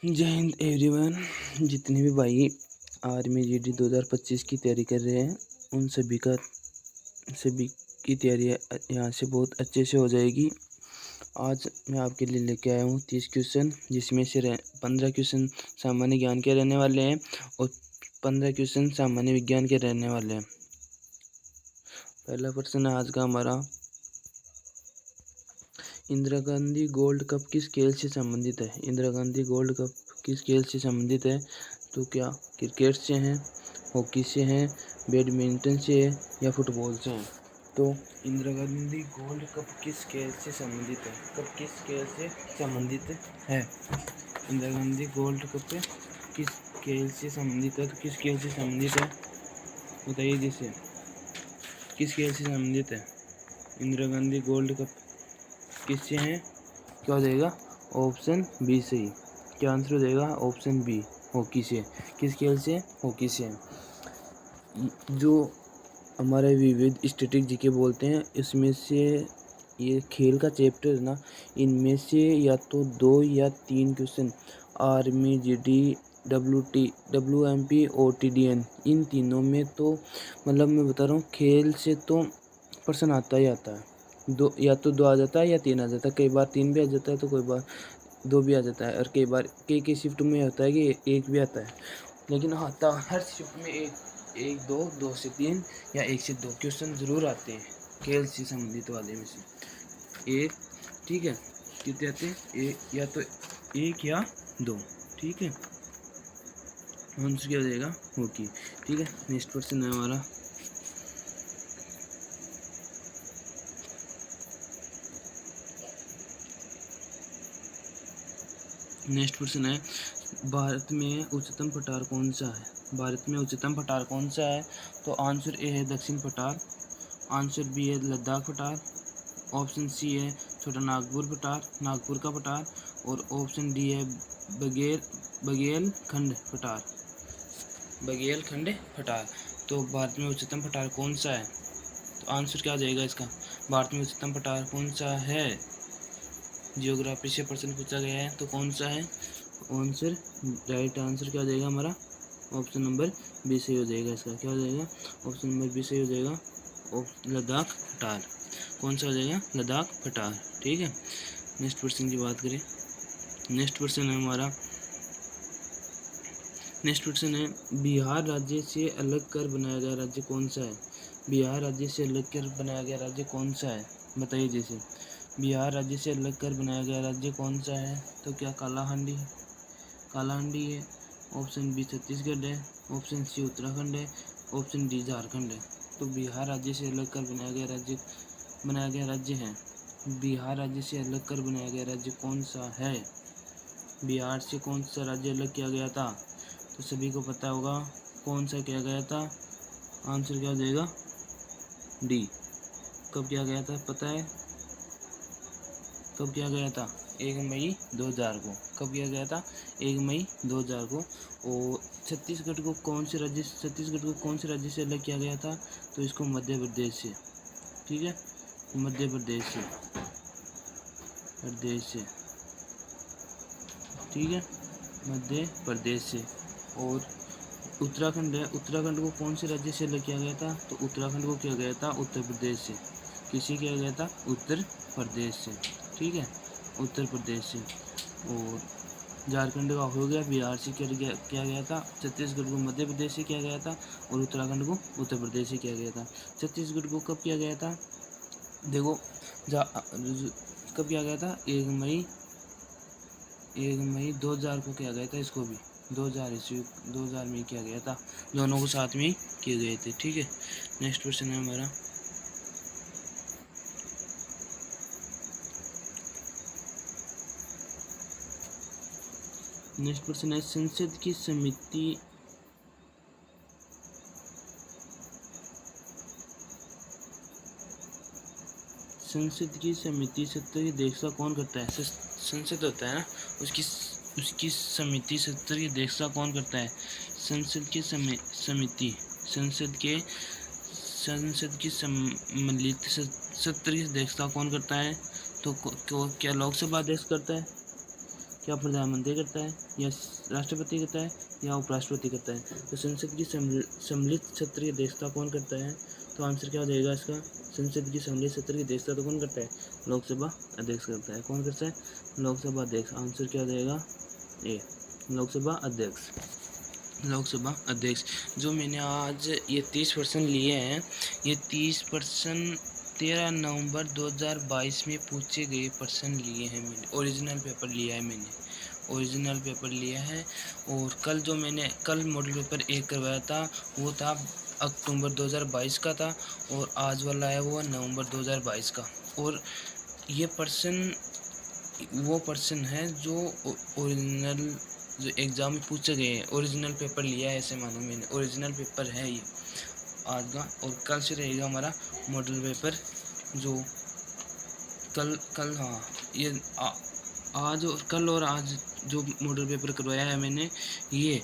जय हिंद एवरीवन। जितने भी भाई आर्मी जीडी 2025 की तैयारी कर रहे हैं उन सभी की तैयारी यहाँ से बहुत अच्छे से हो जाएगी। आज मैं आपके लिए लेके आया हूँ 30 क्वेश्चन, जिसमें से 15 क्वेश्चन सामान्य ज्ञान के रहने वाले हैं और 15 क्वेश्चन सामान्य विज्ञान के रहने वाले हैं। पहला प्रश्न है आज का हमारा, इंदिरा गांधी गोल्ड कप किस खेल से संबंधित है? इंदिरा गांधी गोल्ड कप किस खेल से संबंधित है? तो क्या क्रिकेट से हैं, हॉकी से हैं, बैडमिंटन से है या फुटबॉल से है? तो इंदिरा गांधी गोल्ड कप किस खेल से संबंधित है? कप किस खेल से संबंधित है? इंदिरा गांधी गोल्ड कप किस खेल से संबंधित है? तो किस खेल से संबंधित है बताइए, जिसे किस खेल से संबंधित है? इंदिरा गांधी गोल्ड कप किससे हैं? क्या हो जाएगा? ऑप्शन बी सही। क्या आंसर हो जाएगा? ऑप्शन बी, हॉकी से। किस खेल से? हॉकी से। जो हमारे विविध स्टैटिक जीके बोलते हैं, इसमें से ये खेल का चैप्टर है ना, इनमें से या तो 2 या 3 क्वेश्चन आर्मी जीडी WMP और TDN, इन तीनों में तो मतलब मैं बता रहा हूँ खेल से तो प्रश्न आता ही आता है। दो या तो 2 आ जाता है या 3 आ जाता है, कई बार 3 भी आ जाता है तो कोई बार 2 भी आ जाता है, और कई बार कई शिफ्ट में होता है कि 1 भी आता है। लेकिन आता हर शिफ्ट में एक दो, 2 से 3 या 1 से 2 क्वेश्चन जरूर आते हैं खेल से संबंधित वाले में से एक। ठीक है, कितने आते हैं? एक या तो 1 या 2। ठीक है, आंसर क्या हो जाएगा? हॉकी। ठीक है, नेक्स्ट क्वेश्चन है हमारा, नेक्स्ट क्वेश्चन है, भारत में उच्चतम पठार कौन सा है? भारत में उच्चतम पठार कौन सा है? तो आंसर ए है दक्षिण पठार, आंसर बी है लद्दाख पठार, ऑप्शन सी है छोटा नागपुर पठार, नागपुर का पठार, और ऑप्शन डी है बघेलखंड पठार, बघेलखंड पठार। तो भारत में उच्चतम पठार कौन सा है? तो आंसर क्या आ जाएगा इसका? भारत में उच्चतम पठार कौन सा है? जियोग्राफी से प्रश्न पूछा गया है तो कौन सा है आंसर? राइट आंसर क्या हो जाएगा हमारा? ऑप्शन नंबर बी सही हो जाएगा। इसका क्या हो जाएगा? ऑप्शन नंबर बी सही हो जाएगा, लद्दाख पठार। कौन सा हो जाएगा? लद्दाख पठार। ठीक है, नेक्स्ट क्वेश्चन की बात करें। नेक्स्ट क्वेश्चन है हमारा, नेक्स्ट क्वेश्चन है, बिहार राज्य से अलग कर बनाया गया राज्य कौन सा है? बिहार राज्य से अलग कर बनाया गया राज्य कौन सा है? बताइए, जैसे बिहार राज्य से अलग कर बनाया गया राज्य कौन सा है? तो क्या कालाहांडी है, ऑप्शन बी छत्तीसगढ़ है, ऑप्शन सी उत्तराखंड है, ऑप्शन डी झारखंड है। तो बिहार राज्य से अलग कर बनाया गया राज्य है, बिहार राज्य से अलग कर बनाया गया राज्य कौन सा है? बिहार से कौन सा राज्य अलग किया गया था? तो सभी को पता होगा कौन सा किया गया था। आंसर क्या हो जाएगा? डी। कब किया गया था पता है? कब किया गया था? 1 मई 2000 को। कब किया गया था? 1 मई 2000 को। और छत्तीसगढ़ को कौन से राज्य से अलग किया गया था? तो इसको मध्य प्रदेश से। ठीक है, मध्य प्रदेश से, ठीक है, मध्य प्रदेश से। और उत्तराखंड है, उत्तराखंड को कौन से राज्य से अलग किया गया था? तो उत्तराखंड को किया गया था उत्तर प्रदेश से। किसी किया गया था? उत्तर प्रदेश से। ठीक है, उत्तर प्रदेश से। और झारखंड का हो गया, बिहार से किया गया था, छत्तीसगढ़ को मध्य प्रदेश से किया गया था, और उत्तराखंड को उत्तर प्रदेश से किया गया था। छत्तीसगढ़ को कब किया गया था? देखो, कब किया गया था? 1 मई 2000 को किया गया था। इसको भी 2000 में किया गया था, दोनों को साथ में किए गए थे। ठीक है, नेक्स्ट क्वेश्चन है हमारा, नेक्स्ट क्वेश्चन है, संसद की समिति सत्र की अध्यक्षता कौन करता है? संसद होता है ना, उसकी समिति सत्र की अध्यक्षता कौन करता है? संसद की समिति संसद की सम्मिलित सत्र की अध्यक्षता कौन करता है? तो क्या लोकसभा अध्यक्ष करता है? क्या प्रधानमंत्री करता है, या राष्ट्रपति करता है, या उपराष्ट्रपति करता है। तो संसद की सम्मिलित सत्र की अध्यक्षता कौन करता है। तो आंसर क्या हो जाएगा इसका, संसद की सम्मिलित सत्र की अध्यक्षता तो कौन करता है, लोकसभा अध्यक्ष करता है। कौन करता है, लोकसभा अध्यक्ष। आंसर क्या हो जाएगा, ए, लोकसभा अध्यक्ष। लोकसभा अध्यक्ष। जो मैंने आज ये 30% लिए हैं, ये 30% 13 नवंबर 2022 में पूछे गए प्रश्न लिए हैं मैंने, ओरिजिनल पेपर लिया है मैंने, ओरिजिनल पेपर लिया है। और कल मॉडल पेपर 1 करवाया था, वो था अक्टूबर 2022 का था, और आज वाला है वो नवंबर 2022 का। और ये प्रश्न वो प्रश्न है जो ओरिजिनल जो एग्ज़ाम में पूछे गए हैं, ओरिजिनल पेपर लिया है, ऐसे मानो मैंने, ओरिजिनल पेपर है ये आज का। और कल से रहेगा हमारा मॉडल पेपर, जो कल हाँ, ये आज और कल और आज जो मॉडल पेपर करवाया है मैंने, ये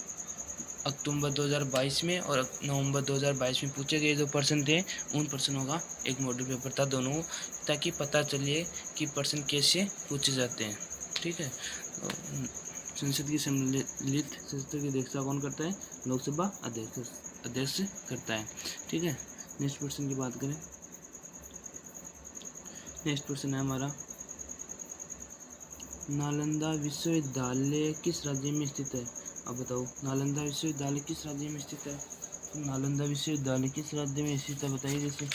अक्टूबर 2022 में और नवंबर 2022 में पूछे गए जो प्रश्न थे, उन प्रश्नों का एक मॉडल पेपर था दोनों, ताकि पता चले कि प्रश्न कैसे पूछे जाते हैं। ठीक है। संसद की सम्मिलित सत्र की अध्यक्षता कौन करता है, लोकसभा अध्यक्ष करता है। ठीक है। नेक्स्ट प्रश्न की बात करें, नेक्स्ट प्रश्न है हमारा, नालंदा विश्वविद्यालय किस राज्य में स्थित है। अब बताओ, नालंदा विश्वविद्यालय किस राज्य में स्थित है। तो नालंदा विश्वविद्यालय किस राज्य में स्थित है, बताइए। जैसे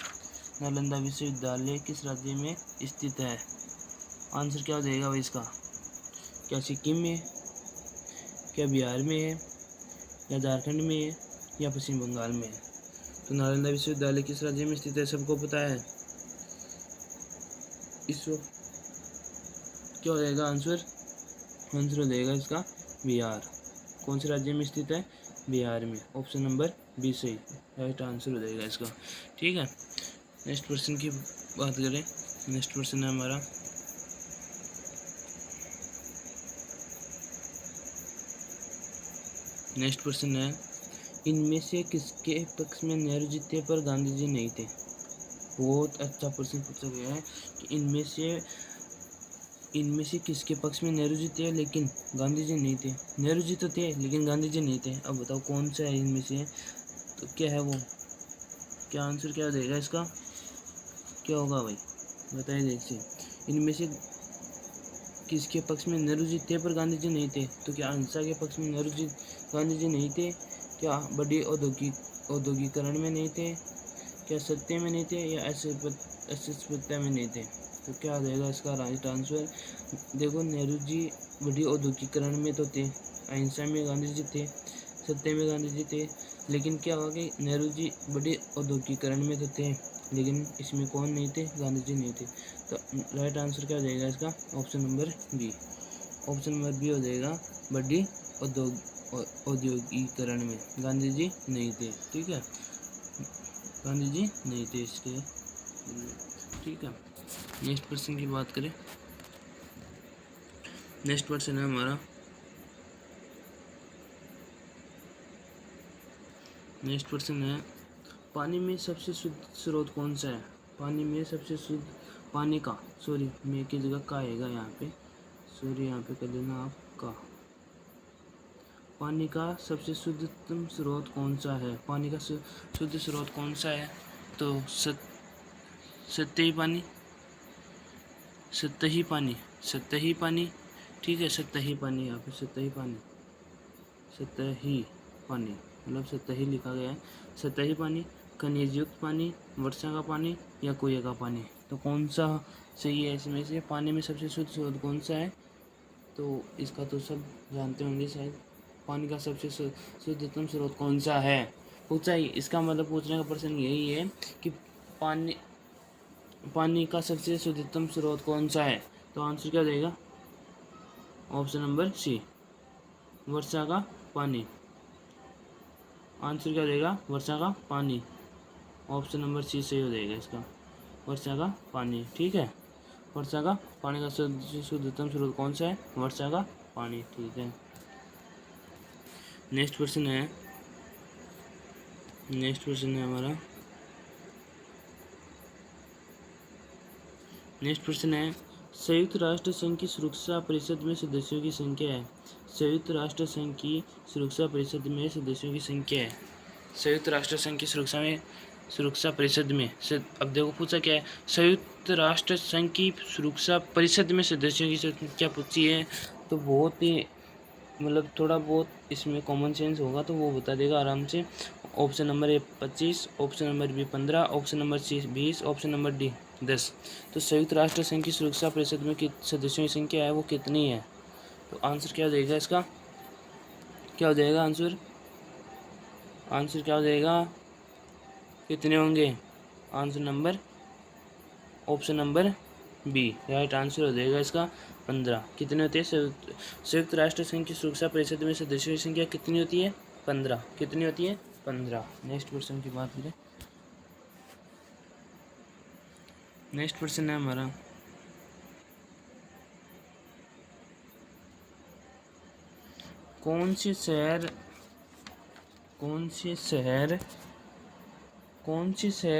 नालंदा विश्वविद्यालय किस राज्य में स्थित है। आंसर क्या हो जाएगा भाई इसका, क्या सिक्किम में है, क्या बिहार में है, या झारखंड में है, या पश्चिम बंगाल में है। तो नालंदा विश्वविद्यालय किस राज्य में स्थित है, सबको पता है। इस क्या हो जाएगा आंसर, आंसर हो जाएगा इसका बिहार। कौन से राज्य में स्थित है, बिहार में। ऑप्शन नंबर बी सही राइट आंसर हो जाएगा इसका। ठीक है। नेक्स्ट क्वेश्चन की बात करें, नेक्स्ट क्वेश्चन है हमारा, नेक्स्ट क्वेश्चन है, इनमें से किसके पक्ष में नेहरू जी थे पर गांधी जी नहीं थे। बहुत अच्छा प्रश्न पूछा गया है कि इनमें से किसके पक्ष में नेहरू जी थे लेकिन गांधी जी नहीं थे। नेहरू जी तो थे लेकिन गांधी जी नहीं थे। अब बताओ कौन सा है इनमें से, तो क्या है वो, क्या आंसर क्या देगा इसका, क्या होगा भाई बताइए। देखिए, इनमें से किसके पक्ष में नेहरू जी थे पर गांधी जी नहीं थे। तो क्या अहिंसा के पक्ष में नेहरू जी गांधी जी नहीं थे, क्या बड़ी औद्योगिकरण में नहीं थे, क्या सत्य में नहीं थे, या अस्पृश्यता में नहीं थे। तो क्या आ जाएगा इसका राइट आंसर। देखो, नेहरू जी बड़ी औद्योगिकरण में तो थे, अहिंसा में गांधी जी थे, सत्य में गांधी जी थे, लेकिन क्या हुआ कि नेहरू जी बड़े औद्योगिकरण में तो थे लेकिन इसमें कौन नहीं थे, गांधी जी नहीं थे। तो राइट आंसर क्या हो जाएगा इसका, option number B. Option number B हो जाएगा, बड़ी औद्योगिकरण में गांधी जी नहीं थे। ठीक है, गांधी जी नहीं थे इसके। ठीक है। नेक्स्ट क्वेश्चन की बात करें, नेक्स्ट क्वेश्चन है हमारा, नेक्स्ट क्वेश्चन है, पानी में सबसे शुद्ध स्रोत कौन सा है। पानी में सबसे शुद्ध पानी का, सॉरी में की जगह का आएगा यहाँ पे, सॉरी यहाँ पे कर लेना आप का। पानी का सबसे शुद्धतम स्रोत कौन सा है, पानी का शुद्ध स्रोत कौन सा है। तो सतही पानी, सतही पानी, सतही पानी। ठीक है, सतही पानी, यहाँ पे सतही पानी, सतही पानी मतलब सतही लिखा गया है। सतही पानी, खनिज युक्त पानी, वर्षा का पानी, या कुएं का पानी। तो कौन सा सही है इसमें से, पानी में सबसे शुद्ध स्रोत कौन सा है। तो इसका तो सब जानते होंगे शायद, पानी का सबसे शुद्धतम स्रोत कौन सा है पूछा ही। इसका मतलब पूछने का प्रश्न यही है कि पानी का सबसे शुद्धतम स्रोत कौन सा है। तो आंसर क्या देगा, ऑप्शन नंबर सी, वर्षा का पानी। आंसर क्या देगा, वर्षा का पानी। ऑप्शन नंबर सी सही हो जाएगा इसका, वर्षा का पानी। ठीक है, वर्षा का पानी का शुद्धतम स्रोत कौन सा है, वर्षा का पानी। ठीक है। नेक्स्ट क्वेश्चन है, नेक्स्ट क्वेश्चन है हमारा, नेक्स्ट क्वेश्चन है, संयुक्त राष्ट्र संघ की सुरक्षा परिषद में सदस्यों की संख्या है। संयुक्त राष्ट्र संघ की सुरक्षा परिषद में सदस्यों की संख्या है। संयुक्त राष्ट्र संघ की सुरक्षा परिषद में अब देखो पूछा क्या है, संयुक्त राष्ट्र संघ की सुरक्षा परिषद में सदस्यों की संख्या पूछी है, तो बहुत ही मतलब थोड़ा बहुत इसमें कॉमन सेंस होगा तो वो बता देगा आराम से। Option number A 25, option number B 15, option number C 20, option number D 10। तो संयुक्त राष्ट्र संघ की सुरक्षा परिषद में सदस्यों की संख्या है वो कितनी है? तो आंसर क्या हो जाएगा इसका? क्या हो जाएगा आंसर? आंसर क्या हो जाएगा? कितने होंगे? Answer number option number B right answer हो जाएगा इसका 15। कितने होते हैं? संयुक्त राष्ट्र संघ की सुरक्षा परिषद में सदस्यों की संख्या कितनी होती है? 15। कितनी होती है? 15। नेक्स्ट क्वेश्चन की बात करें। नेक्स्ट क्वेश्चन है हमारा, कौन से शहर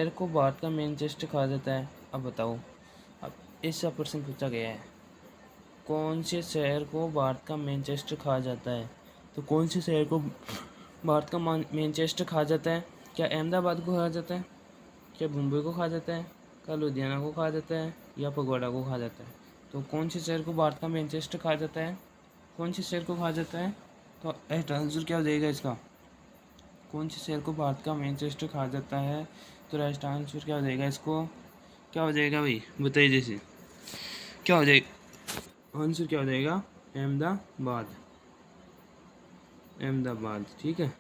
को भारत का मैनचेस्टर कहा जाता है? अब बताओ, अब ऐसा प्रश्न पूछा गया है, कौन से शहर को भारत का मैनचेस्टर कहा जाता है? तो कौन से शहर को भारत का मैनचेस्टर कहा जाता है? क्या अहमदाबाद को कहा जाता है? क्या मुंबई को कहा जाता है? क्या लुधियाना को कहा जाता है? या पगवाड़ा को कहा जाता है? तो कौन से शहर को भारत का मैनचेस्टर कहा जाता है? कौन से शहर को कहा जाता है? तो आंसर क्या हो जाएगा इसका? कौन से शहर को भारत का मैनचेस्टर कहा जाता है? तो राइट आंसर क्या हो जाएगा इसको? क्या हो जाएगा भाई बताइए, जैसे क्या हो जाएगा आंसर? क्या हो जाएगा? अहमदाबाद। अहमदाबाद, ठीक है।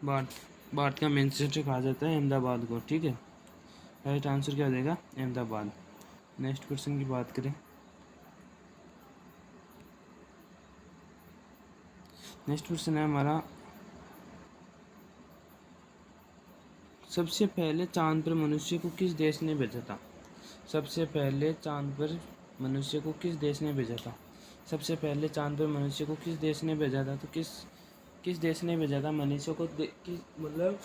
भारत का मैनचेस्टर कहा जाता है अहमदाबाद को, ठीक है। राइट आंसर क्या हो जाएगा? अहमदाबाद। नेक्स्ट क्वेश्चन की बात करें। नेक्स्ट क्वेश्चन है हमारा, सबसे पहले चांद पर मनुष्य को किस देश ने भेजा था? सबसे पहले चांद पर मनुष्य को किस देश ने भेजा था? सबसे पहले चांद पर मनुष्य को किस देश ने भेजा था? तो किस देश ने भेजा था मनुष्य को? मतलब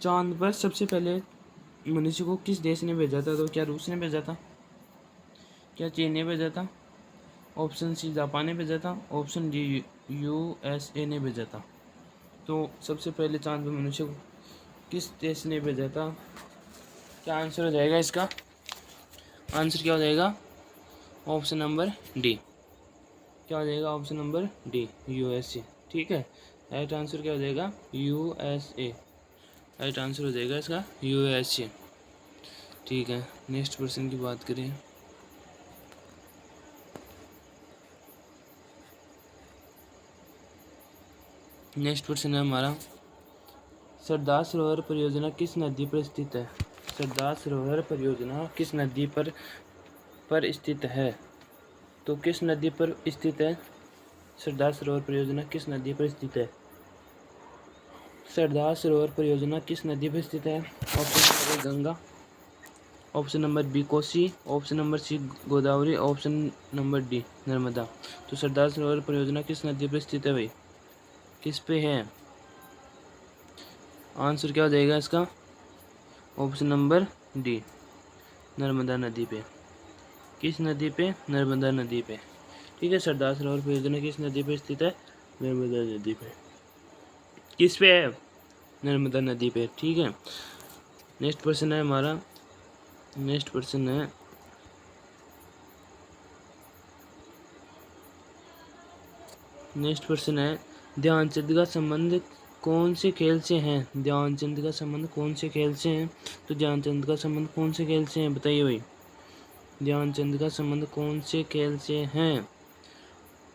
चांद पर सबसे पहले मनुष्य को किस देश ने भेजा था? तो क्या रूस ने भेजा था? क्या चीन ने भेजा था? ऑप्शन सी जापान ने भेजा था, ऑप्शन डी USA ने भेजा था। तो सबसे पहले चांद पर मनुष्य को किस देश ने भेजा था? क्या आंसर हो जाएगा इसका? आंसर क्या हो जाएगा? Option number D. क्या हो जाएगा? ऑप्शन नंबर डी USA, ठीक है। राइट आंसर क्या हो जाएगा? USA। राइट आंसर हो जाएगा इसका USA, ठीक है। नेक्स्ट क्वेश्चन की बात करें। नेक्स्ट क्वेश्चन है हमारा, सरदार सरोवर परियोजना किस नदी पर स्थित है? सरदार सरोवर परियोजना किस नदी पर स्थित है? तो किस नदी पर स्थित है? सरदार सरोवर परियोजना किस नदी पर स्थित है? सरदार सरोवर परियोजना किस नदी पर स्थित है? Option number A Ganga, option number B Kosi, option number C Godavari, option number D Narmada. तो सरदार सरोवर परियोजना किस नदी पर स्थित है भाई? किस पे है? आंसर क्या हो जाएगा इसका? ऑप्शन नंबर डी नर्मदा नदी पे। किस नदी पे? नर्मदा नदी पे, ठीक है। सरदार सरोवर परियोजना किस नदी पे स्थित है? नर्मदा नदी पे। किस पे है? नर्मदा नदी पे, ठीक है। नेक्स्ट क्वेश्चन है हमारा, नेक्स्ट क्वेश्चन है ध्यानचंद का संबंध कौन से खेल से है? ध्यानचंद का संबंध कौन से खेल से है? तो ध्यानचंद का संबंध कौन से खेल से है बताइए भाई? ध्यानचंद का संबंध कौन से खेल से है?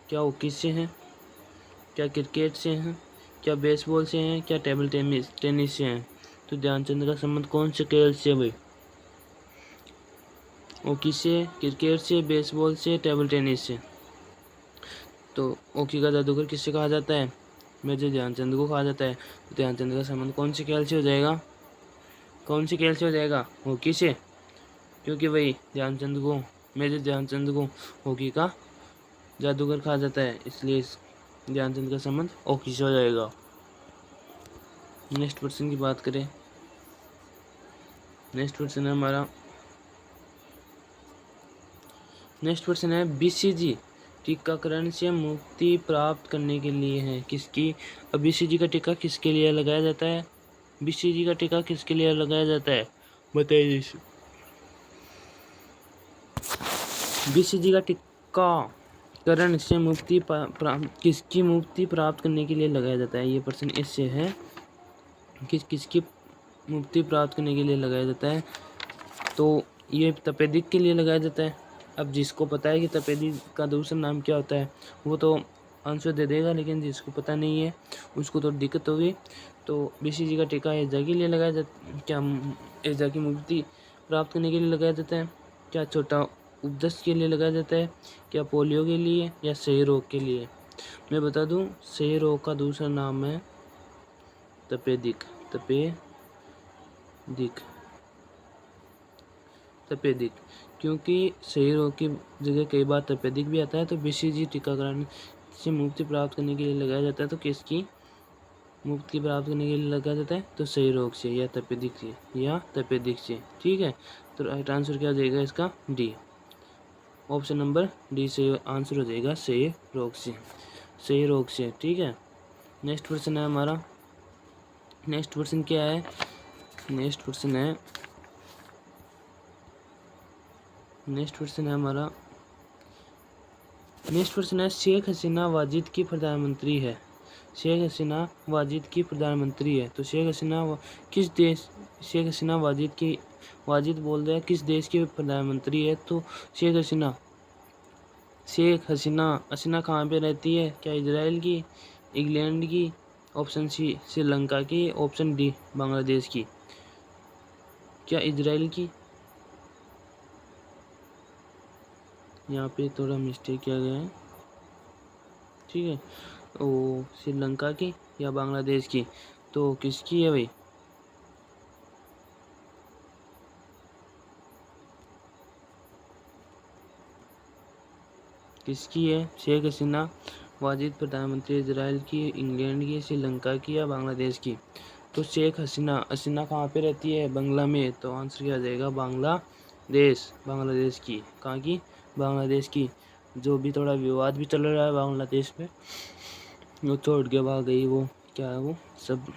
क्या हॉकी से है? क्या क्रिकेट से है? क्या बेसबॉल से है? क्या टेबल टेनिस से है? तो ध्यानचंद का संबंध कौन से खेल से भाई? हॉकी से, क्रिकेट से, बेसबॉल से, टेबल टेनिस से। तो हॉकी का जादूगर किससे कहा जाता है? मेजर ध्यानचंद को कहा जाता है। तो ध्यानचंद का संबंध कौन से खेल से हो जाएगा? कौन से खेल से हो जाएगा? हॉकी से, क्योंकि भाई ध्यानचंद को, मेजर ध्यानचंद को हॉकी का जादूगर कहा जाता है, इसलिए ध्यानचंद का संबंध हॉकी से हो जाएगा। नेक्स्ट क्वेश्चन की बात करें। नेक्स्ट क्वेश्चन है हमारा, नेक्स्ट क्वेश्चन है BCG टीकाकरण से मुक्ति प्राप्त करने के लिए है किसकी? अब BCG का टीका किसके लिए लगाया जाता है? BCG का टीका किसके लिए लगाया जाता है बताइए। BCG का टीकाकरण से मुक्ति किसकी मुक्ति प्राप्त करने के लिए लगाया जाता है? ये प्रश्न इससे है किसकी मुक्ति प्राप्त करने के लिए लगाया जाता है? तो ये तपेदिक के लिए लगाया जाता है। अब जिसको पता है कि तपेदिक का दूसरा नाम क्या होता है वो तो आंसर दे देगा, लेकिन जिसको पता नहीं है उसको तो दिक्कत होगी। तो BCG का टीका हैजा के लिए लगाया जाता, क्या हैजा की मुक्ति प्राप्त करने के लिए लगाया जाता है? क्या छोटा उपदस्त के लिए लगाया जाता है? क्या पोलियो के लिए या क्षय रोग के लिए? मैं बता दूं, क्षय रोग का दूसरा नाम है तपेदिक। क्योंकि क्षय रोग की जगह कई बार तपेदिक भी आता है, तो BCG टीकाकरण से मुक्ति प्राप्त करने के लिए लगाया जाता है। तो किसकी मुक्ति प्राप्त करने के लिए लगाया जाता है? तो क्षय रोग से या तपेदिक से। ठीक है, तो राइट आंसर क्या हो जाएगा इसका? डी, ऑप्शन नंबर डी से आंसर हो जाएगा क्षय रोग से। ठीक है, नेक्स्ट क्वेश्चन है हमारा। नेक्स्ट क्वेश्चन क्या है? नेक्स्ट क्वेश्चन है शेख हसीना वाजिद की प्रधानमंत्री है। शेख हसीना वाजिद बोल रहा है किस देश की प्रधानमंत्री है? तो शेख हसीना कहाँ पे रहती है? क्या इजराइल की, इंग्लैंड की, ऑप्शन सी श्रीलंका की, ऑप्शन डी बांग्लादेश की? क्या इजराइल की? यहाँ पे थोड़ा मिस्टेक किया गया है। ठीक है, ओ श्रीलंका की या बांग्लादेश की? तो किसकी है भाई? किसकी है? शेख हसीना वाजिद प्रधानमंत्री इजराइल की, इंग्लैंड की, श्रीलंका की या बांग्लादेश की? तो शेख हसीना कहाँ पे रहती है? बंगला में। तो आंसर क्या आ जाएगा? बांग्लादेश की। कहाँ की? बांग्लादेश की। जो भी थोड़ा विवाद भी चल रहा है बांग्लादेश में, वो छोड़ के भाग गई, वो क्या है वो सब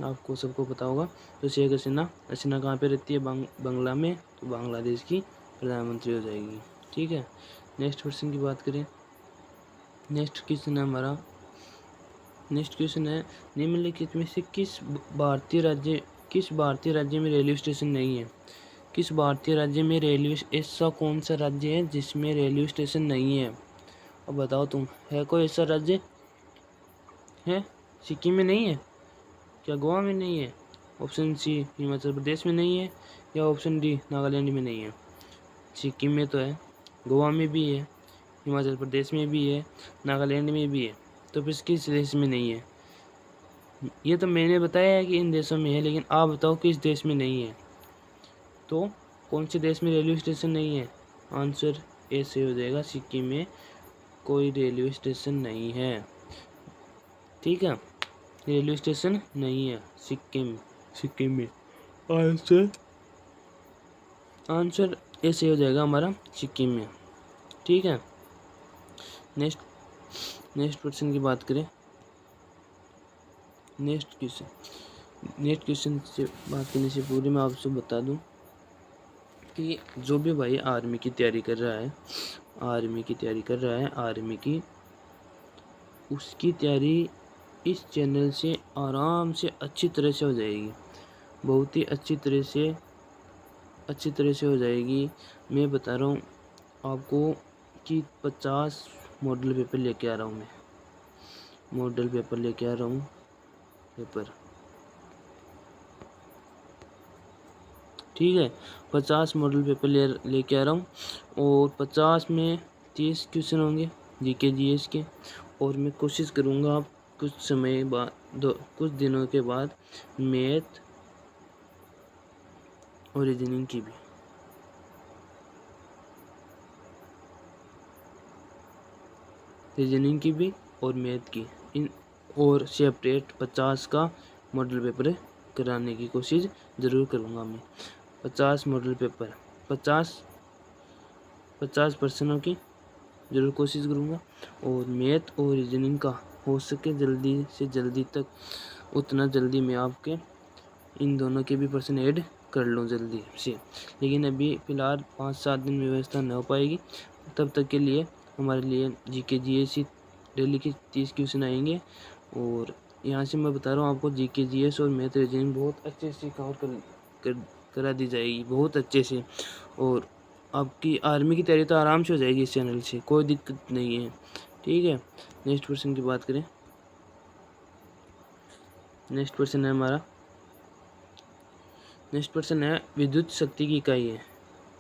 आपको सबको पता होगा। तो शेख हसीना कहाँ पे रहती है? बंगला में। तो बांग्लादेश की प्रधानमंत्री हो जाएगी। ठीक है, नेक्स्ट क्वेश्चन की बात करें। नेक्स्ट क्वेश्चन है निम्नलिखित में से किस भारतीय राज्य में रेलवे स्टेशन नहीं है? किस भारतीय राज्य में ऐसा कौन सा राज्य है जिसमें रेलवे स्टेशन नहीं है? अब बताओ तुम, है कोई ऐसा राज्य? है? सिक्किम में नहीं है? क्या गोवा में नहीं है? ऑप्शन सी हिमाचल प्रदेश में नहीं है, या ऑप्शन डी नागालैंड में नहीं है? सिक्किम में तो है, गोवा में भी है, हिमाचल प्रदेश में भी है, नागालैंड में भी है। तो फिर किस देश में नहीं है? ये तो मैंने बताया है कि इन देशों में है, लेकिन आप बताओ किस देश में नहीं है? तो कौन से देश में रेलवे स्टेशन नहीं है? आंसर ए से हो जाएगा, सिक्किम में कोई रेलवे स्टेशन नहीं है। ठीक है, रेलवे स्टेशन नहीं है सिक्किम में। आंसर ऐसे हो जाएगा हमारा, सिक्किम में। ठीक है, नेक्स्ट क्वेश्चन की बात करें। नेक्स्ट क्वेश्चन से बात करने से पूर्व मैं आपसे बता दूं कि जो भी भाई आर्मी की तैयारी कर रहा है, आर्मी की, उसकी तैयारी इस चैनल से आराम से अच्छी तरह से हो जाएगी, बहुत ही अच्छी तरह से हो जाएगी। मैं बता रहा हूँ आपको कि 50 मॉडल पेपर लेके आ रहा हूँ ठीक है, 50 मॉडल पेपर लेके आ रहा हूँ, और 50 में 30 क्वेश्चन होंगे जीके जीएस के, और मैं कोशिश करूँगा कुछ दिनों के बाद मैथ और रीजनिंग की भी और मैथ की, इन और सेपरेट 50 का मॉडल पेपर कराने की कोशिश ज़रूर करूँगा मैं। 50 मॉडल पेपर, 50 50 प्रश्नों की ज़रूर कोशिश करूँगा, और मैथ और रीजनिंग का हो सके जल्दी से जल्दी तक उतना जल्दी मैं आपके इन दोनों के भी प्रश्न ऐड कर लूँ जल्दी से। लेकिन अभी फ़िलहाल 5-7 दिन में व्यवस्था न हो पाएगी, तब तक के लिए हमारे लिए जीके जीएस डेली की 30 क्वेश्चन आएंगे। और यहाँ से मैं बता रहा हूँ आपको, जीके जीएस और मैथ रीजनिंग बहुत अच्छे से कवर करा दी जाएगी, बहुत अच्छे से। और आपकी आर्मी की तैयारी तो आराम से हो जाएगी इस चैनल से, कोई दिक्कत नहीं है, ठीक है। नेक्स्ट क्वेश्चन की बात करें। नेक्स्ट क्वेश्चन है हमारा, नेक्स्ट क्वेश्चन है विद्युत शक्ति की इकाई है।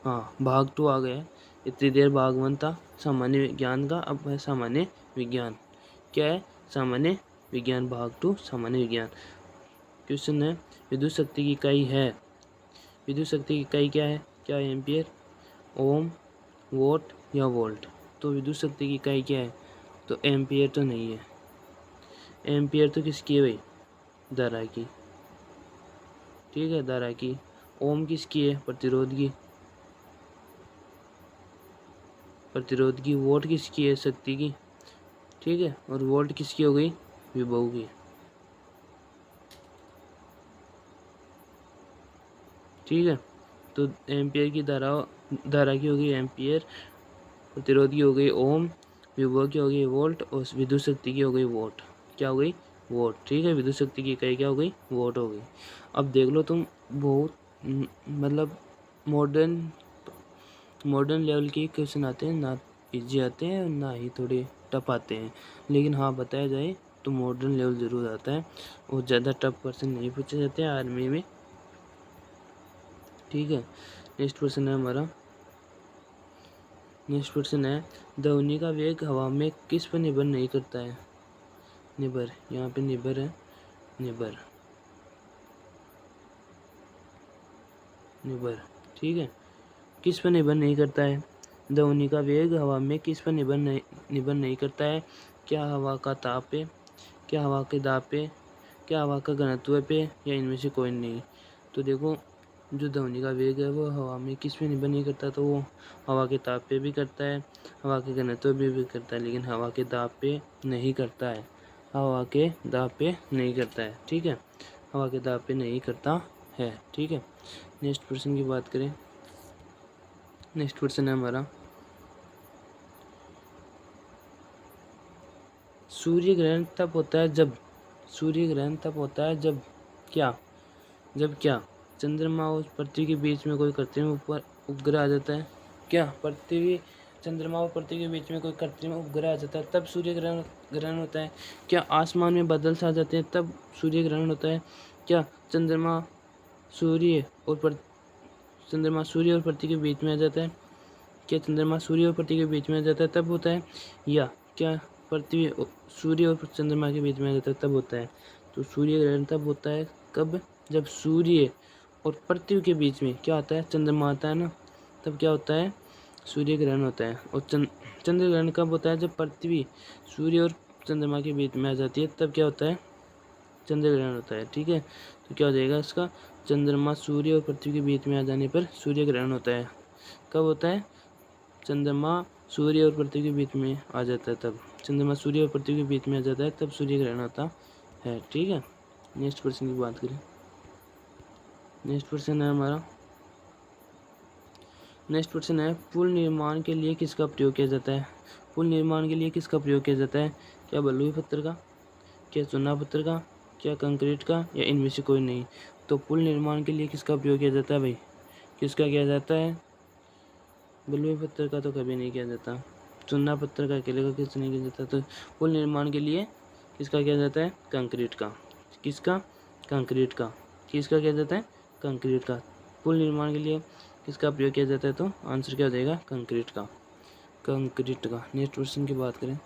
हाँ, भाग 2 आ गया है। इतनी देर भाग 1 था सामान्य विज्ञान का, अब है सामान्य विज्ञान। क्या है? सामान्य विज्ञान भाग 2 सामान्य विज्ञान। क्वेश्चन है विद्युत शक्ति की इकाई है। विद्युत शक्ति की इकाई क्या है? क्या एम्पियर, ओम, वोट या वोल्ट? तो विद्युत शक्ति की इकाई क्या है? तो एम्पियर तो नहीं है। एम्पियर तो किसकी है भाई? धारा की, ठीक है, धारा की। ओम किसकी है? प्रतिरोध की, प्रतिरोध की। वोट किसकी है? शक्ति की, ठीक है। और वोल्ट किसकी हो गई? विभव की, ठीक है। तो एम्पियर की धारा की हो गई एम्पियर, प्रतिरोध की हो गई ओम, विभव की हो गई वोल्ट, और विद्युत शक्ति की हो गई वोट। क्या हो गई? वोट, ठीक है। विद्युत शक्ति की इकाई क्या हो गई? वोट हो गई। अब देख लो तुम, बहुत मतलब मॉडर्न लेवल के क्वेश्चन आते हैं, ना इजी आते हैं ना ही थोड़े टफ आते हैं। लेकिन हाँ, बताया जाए तो मॉडर्न लेवल ज़रूर आता है, और ज़्यादा टफ क्वेश्चन नहीं पूछे जाते हैं आर्मी में, ठीक है। नेक्स्ट क्वेश्चन है हमारा, नेक्स्ट क्वेश्चन है ध्वनि का वेग हवा में किस पर निर्भर नहीं करता है? निर्भर, यहाँ पे निर्भर है, निर्भर, निर्भर, ठीक है। किस पर निर्भर नहीं करता है? ध्वनि का वेग हवा में किस पर निर्भर नहीं करता है? क्या हवा का ताप पे, क्या हवा के दाब पे, क्या हवा का घनत्व पे, या इनमें से कोई नहीं? तो देखो, जो ध्वनि का वेग है वो हवा में किस पे निर्भर नहीं करता, तो वो हवा के ताप पे भी करता है, हवा के घनत्व पे भी करता है, लेकिन हवा के दाब पे नहीं करता है। हवा के दाब पे नहीं करता है, ठीक है। हवा के दाब पे नहीं करता है, ठीक है। नेक्स्ट क्वेश्चन की बात करें। नेक्स्ट क्वेश्चन है हमारा, सूर्य ग्रहण तब होता है जब, सूर्य ग्रहण तब होता है जब क्या, जब क्या चंद्रमा और पृथ्वी के बीच में कोई कृत्रिम उपग्रह आ जाता है। क्या पृथ्वी, चंद्रमा और पृथ्वी के बीच में कोई कृत्रिम उपग्रह आ जाता है तब सूर्य ग्रहण होता है। क्या आसमान में बादल छा जाते हैं तब सूर्य ग्रहण होता है। क्या चंद्रमा सूर्य और पृथ्वी के बीच में आ जाता है। क्या चंद्रमा सूर्य और पृथ्वी के बीच में आ जाता है तब होता है। या क्या पृथ्वी सूर्य और चंद्रमा के बीच में आ जाता है तब होता है। तो सूर्य ग्रहण तब होता है कब? जब सूर्य और पृथ्वी के बीच में क्या आता है? चंद्रमा आता है ना, तब क्या होता है? सूर्य ग्रहण होता है। और चंद्र ग्रहण कब होता है? जब पृथ्वी सूर्य और चंद्रमा के बीच में आ जाती है, तब क्या होता है? चंद्र ग्रहण होता है, ठीक है। तो क्या हो जाएगा इसका? चंद्रमा सूर्य और पृथ्वी के बीच में आ जाने पर सूर्य ग्रहण होता है। कब होता है? चंद्रमा सूर्य और पृथ्वी के बीच में आ जाता है तब। चंद्रमा सूर्य और पृथ्वी के बीच में आ जाता है तब सूर्य ग्रहण होता है, ठीक है। नेक्स्ट क्वेश्चन की बात करें। नेक्स्ट क्वेश्चन है हमारा, नेक्स्ट क्वेश्चन है पुल निर्माण के लिए किसका प्रयोग किया जाता है? पुल निर्माण के लिए किसका प्रयोग किया जाता है? क्या बलुई पत्थर का, क्या चूना पत्थर का, क्या कंक्रीट का, या इनमें से कोई नहीं? तो पुल निर्माण के लिए किसका प्रयोग किया जाता है भाई? किसका किया जाता है? बलुई पत्थर का तो कभी नहीं किया जाता, चूना पत्थर का अकेले का किस नहीं किया जाता। तो पुल निर्माण के लिए किसका किया जाता है? कंक्रीट का। किसका? कंक्रीट का। किसका किया जाता है? कंक्रीट का। पुल निर्माण के लिए किसका प्रयोग किया जाता है? तो आंसर क्या हो जाएगा? कंक्रीट का, कंक्रीट का। नेक्स्ट क्वेश्चन की बात करें।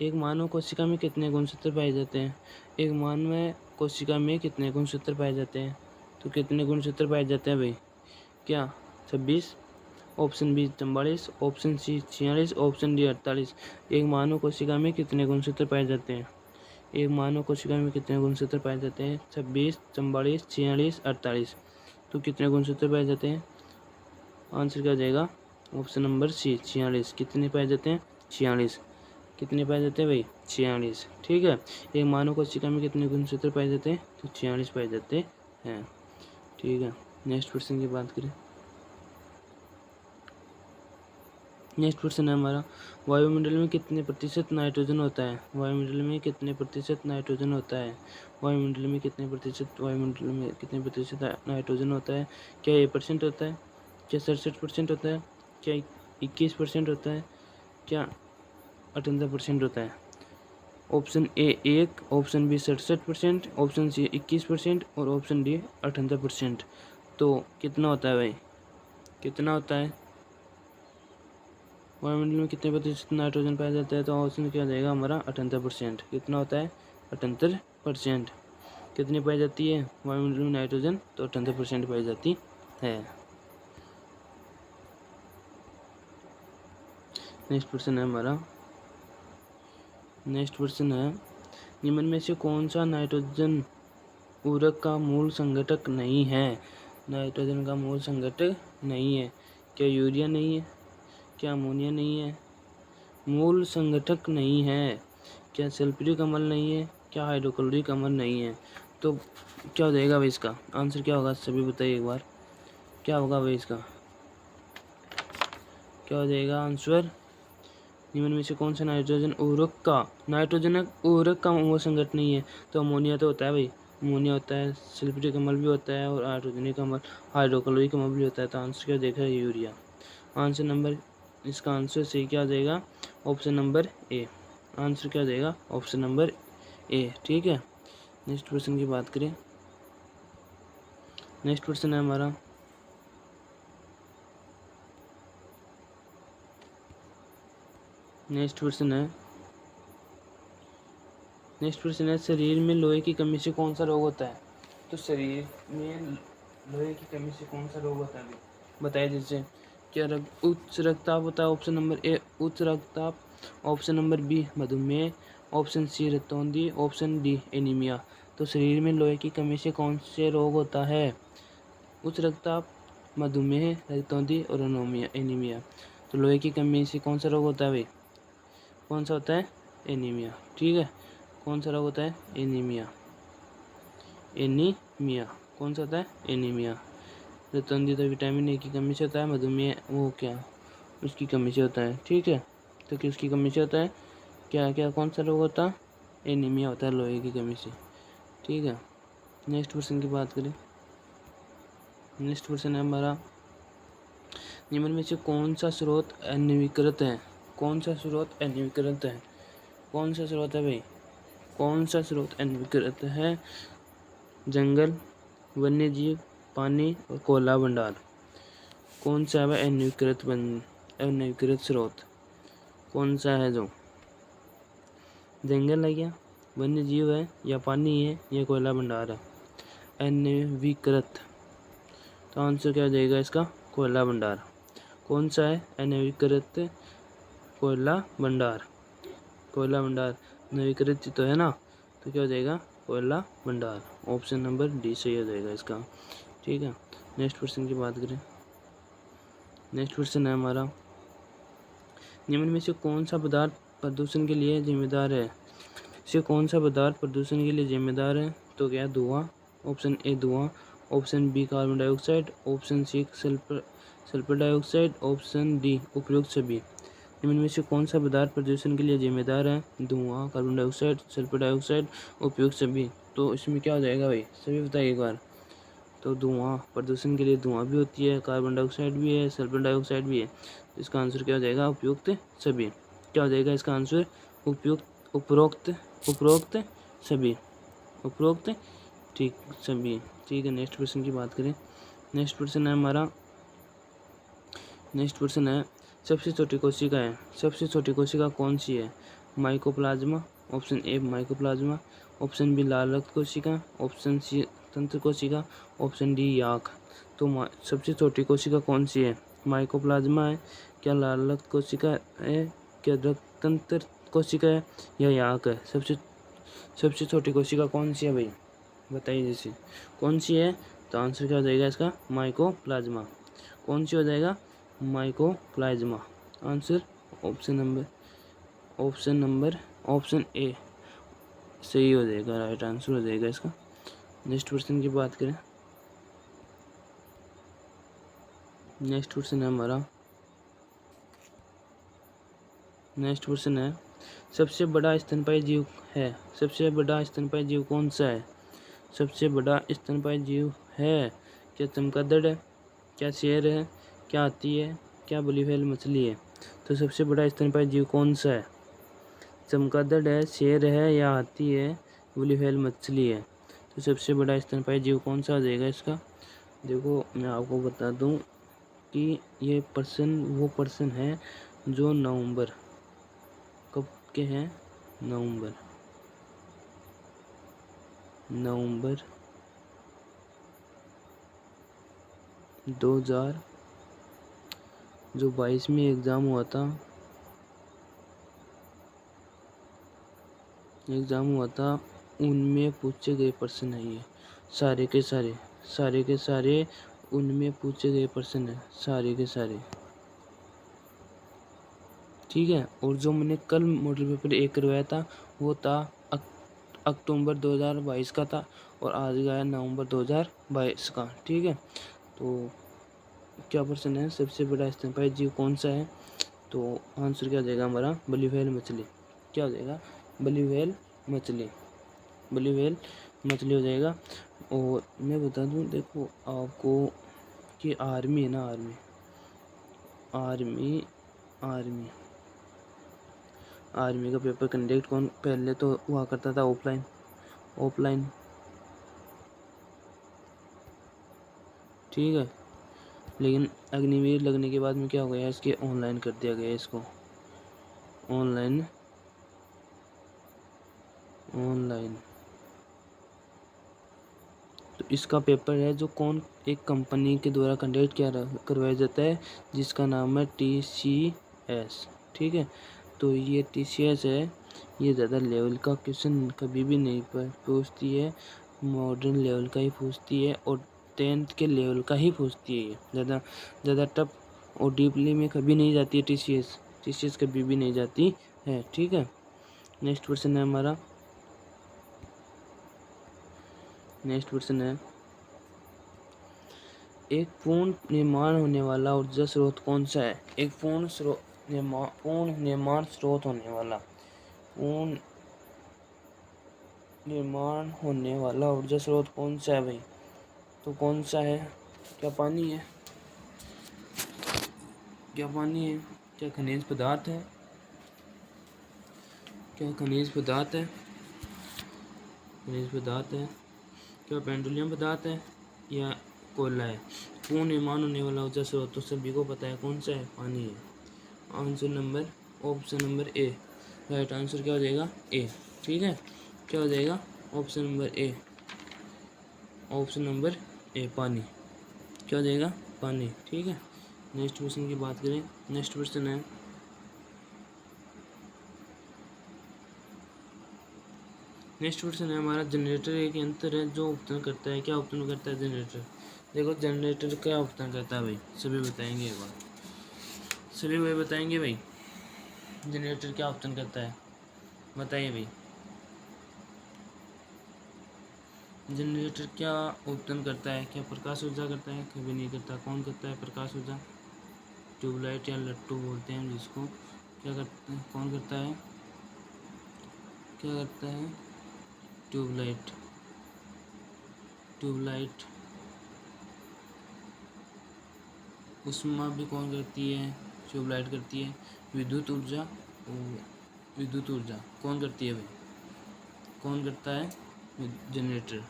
एक मानव कोशिका में कितने गुणसूत्र पाए जाते हैं? एक मानव कोशिका में कितने गुणसूत्र पाए जाते हैं? तो कितने गुणसूत्र पाए जाते हैं भाई? क्या 26, option B 44, option C 46, option D 48। एक मानव कोशिका में कितने गुणसूत्र पाए जाते हैं? एक मानव कोशिका में कितने गुणसूत्र पाए जाते हैं? 26, 44, 46, 48। तो कितने गुणसूत्र पाए जाते हैं? आंसर क्या हो जाएगा? Option number C 46। कितने पाए जाते हैं? 46। कितने पाए जाते हैं भाई? 46। ठीक है। एक मानव कोशिका में कितने गुणसूत्र पाए जाते हैं? तो 46 पाए जाते हैं। ठीक है। नेक्स्ट क्वेश्चन की बात करें। नेक्स्ट क्वेश्चन है हमारा, वायुमंडल में कितने प्रतिशत नाइट्रोजन होता है? वायुमंडल में कितने प्रतिशत नाइट्रोजन होता है? वायुमंडल में कितने प्रतिशत नाइट्रोजन होता है? क्या 1% होता है? क्या 67% होता है? क्या 21% होता है? क्या 58% होता है? Option A 1, option B 67%, option C 21% और ऑप्शन डी 58%। तो कितना होता है भाई? कितना होता है? वायुमंडल में कितने प्रतिशत नाइट्रोजन पाया जाता है? तो ऑप्शन क्या हो जाएगा हमारा? 78%। कितना होता है? 78%। कितनी पाई जाती है वायुमंडल में नाइट्रोजन? तो 78% पाई जाती है। नेक्स्ट क्वेश्चन है हमारा, नेक्स्ट क्वेश्चन है, निम्न में से कौन सा नाइट्रोजन उर्वरक का मूल संघटक नहीं है? नाइट्रोजन का मूल संघटक नहीं है। क्या यूरिया नहीं है? क्या अमोनिया नहीं है? मूल संघटक नहीं है। क्या सल्फ्यूरिक अम्ल नहीं है? क्या हाइड्रोक्लोरिक अम्ल नहीं है? तो क्या हो जाएगा भाई इसका आंसर? क्या होगा सभी बताइए एक बार, क्या होगा भाई इसका? क्या हो जाएगा आंसर? निम्न में से कौन सा नाइट्रोजन उर्वरक का मूल संघटक नहीं है? तो अमोनिया तो होता है भाई, अमोनिया होता है, सल्फ्यूरिक अम्ल भी होता है और हाइड्रोजनिक अम्ल, हाइड्रोक्लोरिक अम्ल भी होता है। तो आंसर क्या देखा है? यूरिया। आंसर नंबर, इसका आंसर सही क्या हो जाएगा? ऑप्शन नंबर ए। आंसर क्या हो जाएगा? ऑप्शन नंबर ए। ठीक है। नेक्स्ट क्वेश्चन की बात करें। नेक्स्ट क्वेश्चन है हमारा, नेक्स्ट क्वेश्चन है शरीर में लोहे की कमी से कौन सा रोग होता है? तो शरीर में लोहे की कमी से कौन सा रोग होता है बताइए जैसे। क्या उच्च रक्तचाप होता है? ऑप्शन नंबर ए उच्च रक्तचाप, ऑप्शन नंबर बी मधुमेह, ऑप्शन सी रतौंधी, ऑप्शन डी एनीमिया। तो शरीर में लोहे की कमी से कौन से रोग होता है? उच्च रक्तचाप, मधुमेह, रतौंधी और एनीमिया। तो लोहे की कमी से कौन सा रोग होता है भाई? कौन सा होता है? एनीमिया। ठीक है। कौन सा रोग होता है? एनीमिया। एनीमिया कौन सा होता है? एनीमिया। रतौंधी तो विटामिन ए की कमी से होता है, मधुमेह वो क्या उसकी कमी से होता है। ठीक है। तो किसकी कमी से होता है? क्या क्या कौन सा रोग होता है? एनीमिया होता है लोहे की कमी से। ठीक है। नेक्स्ट क्वेश्चन की बात करें। नेक्स्ट क्वेश्चन है हमारा, निम्न में से कौन सा स्रोत अनवीकृत है? कौन सा स्रोत अनवीकृत है? कौन सा स्रोत है भाई? कौन सा स्रोत अनवीकृत है? जंगल, वन्य जीव, पानी और कोयला भंडार। कौन सा है अनवीकृत स्रोत? कौन सा है? जो जंगल है क्या, वन्य जीव है, या पानी है, या कोयला भंडार है? अनवीकृत। तो आंसर क्या हो जाएगा इसका? कोयला भंडार। कौन सा है अनवीकृत? कोयला भंडार। कोयला भंडार नवीकृत तो है ना, तो क्या हो जाएगा? कोयला भंडार। ऑप्शन नंबर डी सही हो जाएगा इसका। ठीक है। नेक्स्ट क्वेश्चन की बात करें। नेक्स्ट क्वेश्चन है हमारा, निम्न में से कौन सा पदार्थ प्रदूषण के लिए जिम्मेदार है? से कौन सा पदार्थ प्रदूषण के लिए जिम्मेदार है? तो क्या? धुआं। ऑप्शन ए धुआं, option B carbon dioxide, option C sulphur dioxide, option D उपयुक्त सभी। निम्न में से कौन सा पदार्थ प्रदूषण के लिए जिम्मेदार है? धुआं, कार्बन डाइऑक्साइड, सल्फर डाइऑक्साइड, उपयुक्त सभी। तो इसमें क्या हो जाएगा भाई? सभी बताइए एक बार। तो धुआं, प्रदूषण के लिए धुआं भी होती है, कार्बन डाइऑक्साइड भी है, सल्फर डाइऑक्साइड भी है। इसका आंसर क्या हो जाएगा? उपयुक्त सभी। क्या हो जाएगा इसका आंसर? उपरोक्त सभी। उपरोक्त ठीक सभी। ठीक है। नेक्स्ट क्वेश्चन की बात करें। नेक्स्ट क्वेश्चन है हमारा, नेक्स्ट क्वेश्चन है, सबसे छोटी कोशिका है, सबसे छोटी कोशिका कौन सी है? Mycoplasma, option A mycoplasma, option B लाल रक्त कोशिका, ऑप्शन सी तंत्र कोशिका, ऑप्शन डी याक। तो सबसे छोटी कोशिका कौन सी है? माइकोप्लाज्मा है, क्या लाल रक्त कोशिका है, क्या रक्त तंत्र कोशिका है, या याक है? सबसे सबसे छोटी कोशिका कौन सी है भाई, बताइए जैसे कौन सी है। तो आंसर क्या हो जाएगा इसका, माइकोप्लाज्मा। कौन सी हो जाएगा, mycoplasma. Answer option number option A सही हो जाएगा, राइट आंसर हो जाएगा इसका। नेक्स्ट क्वेश्चन की बात करें, नेक्स्ट क्वेश्चन है हमारा, नेक्स्ट क्वेश्चन है सबसे बड़ा स्तनपायी जीव है, सबसे बड़ा स्तनपायी जीव कौन सा है। सबसे बड़ा स्तनपायी जीव है, क्या चमगादड़ है, क्या शेर है, क्या हाथी है, क्या बली व्हेल मछली है। तो सबसे बड़ा स्तनपायी जीव कौन सा है, चमगादड़ है, शेर है, या हाथी है, बली व्हेल मछली है। तो सबसे बड़ा स्तनपायी जीव कौन सा हो जाएगा इसका। देखो मैं आपको बता दूं कि ये वो पर्सन है जो नवंबर कब के हैं, नवंबर 2000 जो 22 में एग्ज़ाम हुआ था, उनमें पूछे गए प्रश्न है ये, सारे के सारे उनमें पूछे गए प्रश्न है, सारे के सारे। ठीक है, और जो मैंने कल मॉडल पेपर 1 करवाया था वो था अक्टूबर 2022 का था, और आज गया नवंबर 2022 का। ठीक है, तो क्या प्रश्न है, सबसे बड़ा स्तनपायी जीव कौन सा है। तो आंसर क्या हो जाएगा हमारा, बली व्हेल मछली। क्या हो जाएगा, बली व्हेल मछली, बली व्हेल मछली हो जाएगा। और मैं बता दूं देखो आपको कि आर्मी है ना, आर्मी आर्मी आर्मी का पेपर कंडक्ट कौन पहले तो हुआ करता था, ऑफलाइन। ठीक है, लेकिन अग्निवीर लगने के बाद में क्या हो गया, इसके ऑनलाइन कर दिया गया, इसको ऑनलाइन तो इसका पेपर है जो कौन एक कंपनी के द्वारा कंडक्ट करवाया जाता है, जिसका नाम है TCS। ठीक है, तो ये TCS है, ये ज़्यादा लेवल का क्वेश्चन कभी भी नहीं पूछती है, मॉडर्न लेवल का ही पूछती है, और 10th के लेवल का ही पूछती है। ये ज़्यादा टफ और डीपली में कभी नहीं जाती है TCS कभी भी नहीं जाती है। ठीक है, नेक्स्ट क्वेश्चन है हमारा, नेक्स्ट क्वेश्चन है एक पूर्ण निर्माण होने वाला ऊर्जा स्रोत कौन सा है। एक पूर्ण निर्माण स्रोत होने वाला ऊर्जा स्रोत कौन सा है भाई। तो कौन सा है, क्या पानी है, क्या खनिज पदार्थ है, क्या पेट्रोलियम पदार्थ है, या कोयला है। पूर्ण निर्माण होने वाला ऊर्जा स्रोत तो सभी को पता है कौन सा है, पानी है। ऑप्शन नंबर ए, राइट आंसर क्या हो जाएगा, ए। ठीक है, क्या हो जाएगा, ऑप्शन नंबर ए पानी। क्या हो जाएगा, पानी। ठीक है, नेक्स्ट क्वेश्चन की बात करें, नेक्स्ट क्वेश्चन है हमारा, जनरेटर एक यंत्र है जो उत्पन्न करता है, क्या उत्पन्न करता है जनरेटर। देखो जनरेटर क्या उत्पन्न करता है भाई, सभी बताएंगे एक बार, सभी भाई बताएंगे भाई, जनरेटर क्या उत्पन्न करता है, बताइए भाई। जनरेटर क्या उत्पन्न करता है, क्या प्रकाश ऊर्जा करता है, कभी नहीं करता। कौन करता है प्रकाश ऊर्जा, ट्यूबलाइट या लट्टू बोलते हैं जिसको, क्या करते हैं, कौन करता है, क्या करता है, ट्यूबलाइट। उष्मा भी कौन करती है, ट्यूबलाइट करती है। विद्युत ऊर्जा कौन करती है भाई, कौन करता है, जनरेटर।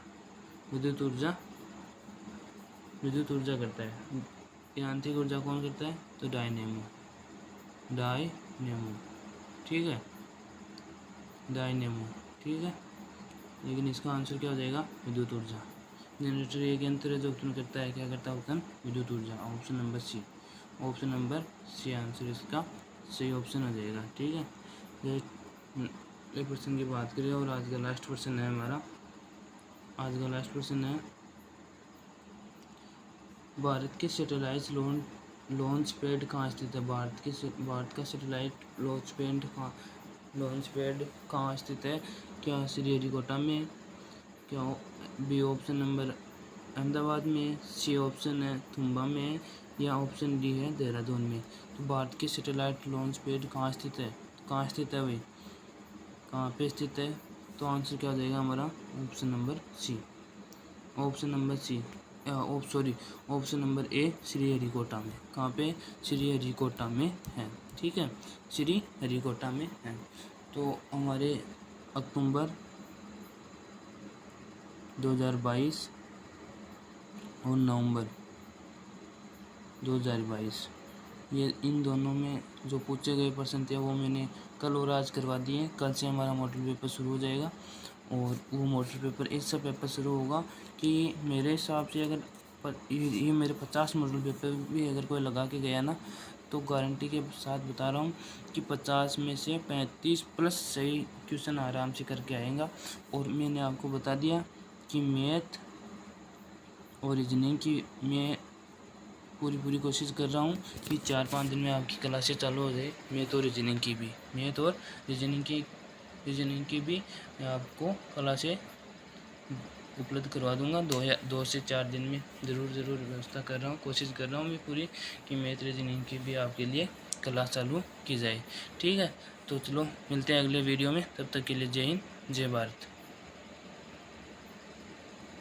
विद्युत ऊर्जा करता है। यांत्रिक ऊर्जा कौन करता है, तो डायनेमो। ठीक है, डायनेमो। ठीक है, लेकिन इसका आंसर क्या हो जाएगा, विद्युत ऊर्जा। जनरेटर एक यंत्र है जो उत्पन्न करता है, क्या करता है उत्पन्न, विद्युत ऊर्जा। ऑप्शन नंबर सी आंसर इसका सही ऑप्शन हो जाएगा। ठीक है, अगले प्रश्न की बात करें और आज का लास्ट प्रश्न है हमारा। आज का लास्ट प्रश्न है, भारत के सैटेलाइट लॉन्च पैड कहाँ स्थित है? भारत का सैटेलाइट लॉन्च पैड कहाँ स्थित है? क्या श्रीहरिकोटा में, क्या बी ऑप्शन नंबर अहमदाबाद में, सी ऑप्शन है तुम्बा में, या ऑप्शन डी है देहरादून में? तो भारत के सैटेलाइट लॉन्च पैड कहाँ स्थित है? कहाँ स्थित है भाई, कहाँ पे स्थित है? तो आंसर क्या हो जाएगा हमारा? Option number C. Option number C option number A Sriharikota में। कहाँ पे? श्रीहरिकोटा में है। ठीक है, श्रीहरिकोटा में है। तो हमारे अक्टूबर 2022 और नवंबर 2022 ये इन दोनों में जो पूछे गए प्रश्न थे वो मैंने कल और आज करवा दिए। कल से हमारा मॉडल पेपर शुरू हो जाएगा और वो मॉडल पेपर ऐसा पेपर शुरू होगा कि मेरे हिसाब से अगर ये मेरे 50 मॉडल पेपर भी अगर कोई लगा के गया ना, तो गारंटी के साथ बता रहा हूँ कि 50 में से 35 प्लस सही क्वेश्चन आराम से करके आएगा। और मैंने आपको बता दिया कि मैथ और रीजनिंग की मैं पूरी कोशिश कर रहा हूँ कि 4-5 दिन में आपकी क्लासेस चालू हो जाए। मैथ और रीजनिंग की भी मैं आपको क्लासें उपलब्ध करवा दूंगा। 2 से 4 दिन में ज़रूर व्यवस्था कर रहा हूँ, कोशिश कर रहा हूँ मैं पूरी कि मैथ रीजनिंग की भी आपके लिए क्लास चालू की जाए। ठीक है, तो चलो मिलते हैं अगले वीडियो में, तब तक के लिए जय हिंद जय भारत।